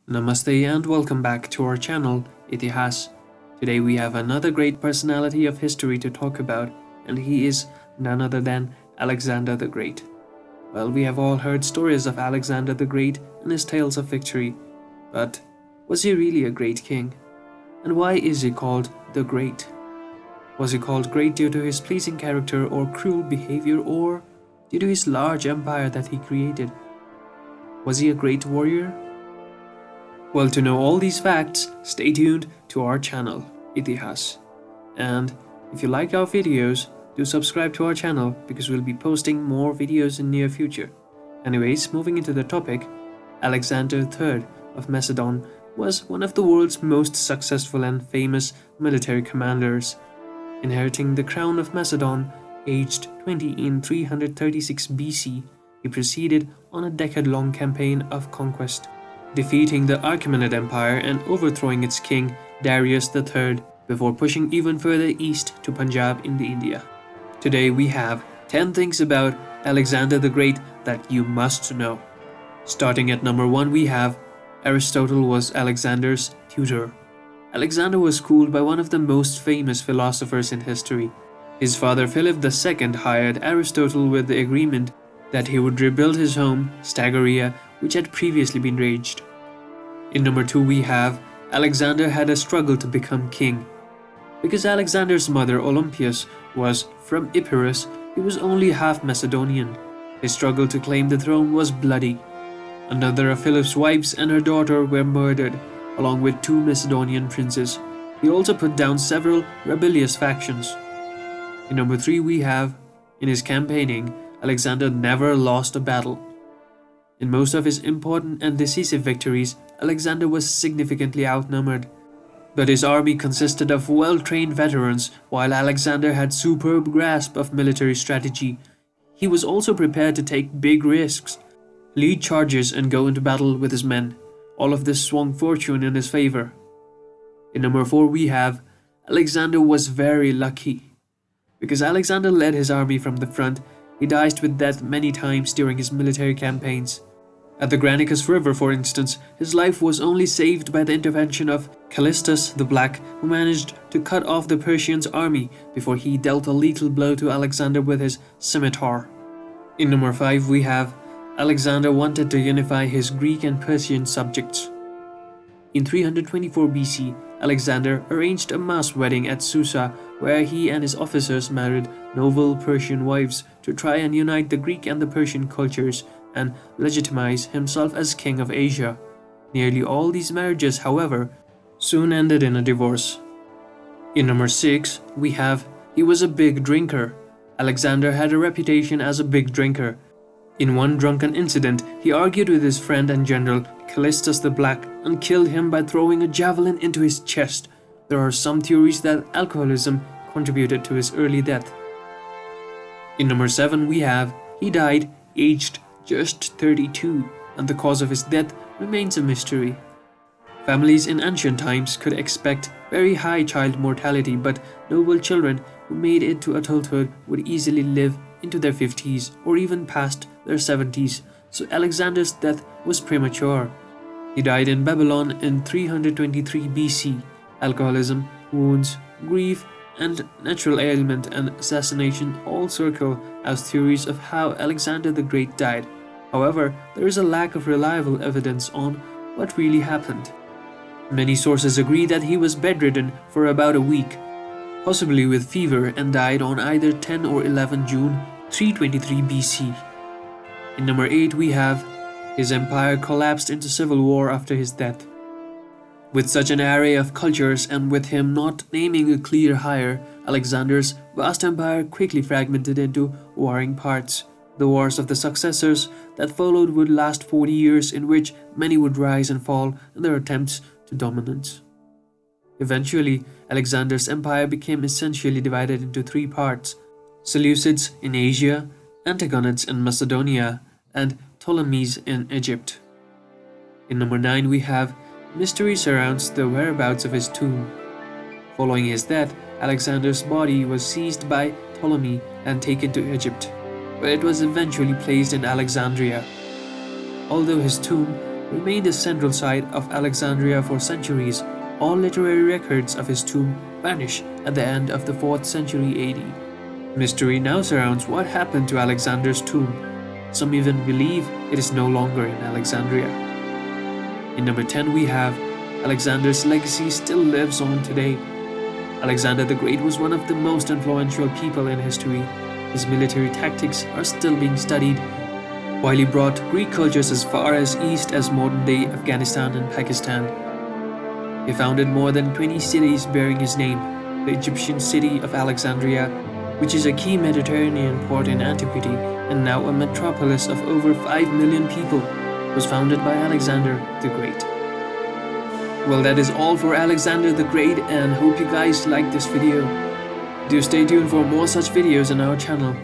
Namaste and welcome back to our channel, Itihas. Today we have another great personality of history to talk about, and he is none other than Alexander the Great. Well, we have all heard stories of Alexander the Great and his tales of victory, but was he really a great king? And why is he called the Great? Was he called great due to his pleasing character or cruel behavior, or due to his large empire that he created? Was he a great warrior? Well, to know all these facts, stay tuned to our channel, Itihas. And if you like our videos, do subscribe to our channel because we'll be posting more videos in near future. Anyways, moving into the topic, Alexander III of Macedon was one of the world's most successful and famous military commanders. Inheriting the crown of Macedon, aged 20 in 336 BC, he proceeded on a decade-long campaign of conquest, defeating the Achaemenid Empire and overthrowing its king Darius III before pushing even further east to Punjab in India. Today we have 10 things about Alexander the Great that you must know. Starting at number 1, we have Aristotle was Alexander's tutor. Alexander was schooled by one of the most famous philosophers in history. His father Philip II hired Aristotle with the agreement that he would rebuild his home, Stagaria, which had previously been razed. In number 2 we have Alexander had a struggle to become king. Because Alexander's mother Olympias was from Epirus, he was only half Macedonian. His struggle to claim the throne was bloody. Another of Philip's wives and her daughter were murdered, along with 2 Macedonian princes. He also put down several rebellious factions. In number 3 we have, in his campaigning, Alexander never lost a battle. In most of his important and decisive victories, Alexander was significantly outnumbered. But his army consisted of well-trained veterans, while Alexander had superb grasp of military strategy. He was also prepared to take big risks, lead charges and go into battle with his men. All of this swung fortune in his favor. In number 4 we have, Alexander was very lucky. Because Alexander led his army from the front, he diced with death many times during his military campaigns. At the Granicus River, for instance, his life was only saved by the intervention of Callistus the Black, who managed to cut off the Persians' army before he dealt a lethal blow to Alexander with his scimitar. In number 5 we have, Alexander wanted to unify his Greek and Persian subjects. In 324 BC, Alexander arranged a mass wedding at Susa, where he and his officers married noble Persian wives to try and unite the Greek and the Persian cultures and legitimize himself as king of Asia. Nearly all these marriages, however, soon ended in a divorce. In number 6, we have, he was a big drinker. Alexander had a reputation as a big drinker. In one drunken incident, he argued with his friend and general Callistus the Black and killed him by throwing a javelin into his chest. There are some theories that alcoholism contributed to his early death. In number 7 we have, he died aged just 32, and the cause of his death remains a mystery. Families in ancient times could expect very high child mortality, but noble children who made it to adulthood would easily live into their 50s or even past their 70s, so Alexander's death was premature. He died in Babylon in 323 BC. Alcoholism, wounds, grief, and natural ailment and assassination all circle as theories of how Alexander the Great died. However, there is a lack of reliable evidence on what really happened. Many sources agree that he was bedridden for about a week, possibly with fever, and died on either 10 or 11 June 323 BC. In number 8 we have, his empire collapsed into civil war after his death. With such an array of cultures and with him not naming a clear heir, Alexander's vast empire quickly fragmented into warring parts. The wars of the successors that followed would last 40 years, in which many would rise and fall in their attempts to dominance. Eventually, Alexander's empire became essentially divided into 3 parts: Seleucids in Asia, Antagonids in Macedonia, and Ptolemies in Egypt. In number 9 we have, mystery surrounds the whereabouts of his tomb. Following his death, Alexander's body was seized by Ptolemy and taken to Egypt, where it was eventually placed in Alexandria. Although his tomb remained a central site of Alexandria for centuries. All literary records of his tomb vanish at the end of the 4th century AD. Mystery now surrounds what happened to Alexander's tomb. Some even believe it is no longer in Alexandria. In number 10 we have Alexander's legacy still lives on today. Alexander the Great was one of the most influential people in history. His military tactics are still being studied, while he brought Greek cultures as far as east as modern-day Afghanistan and Pakistan. He founded more than 20 cities bearing his name. The Egyptian city of Alexandria, which is a key Mediterranean port in antiquity and now a metropolis of over 5 million people, was founded by Alexander the Great. Well, that is all for Alexander the Great, and hope you guys liked this video. Do stay tuned for more such videos on our channel.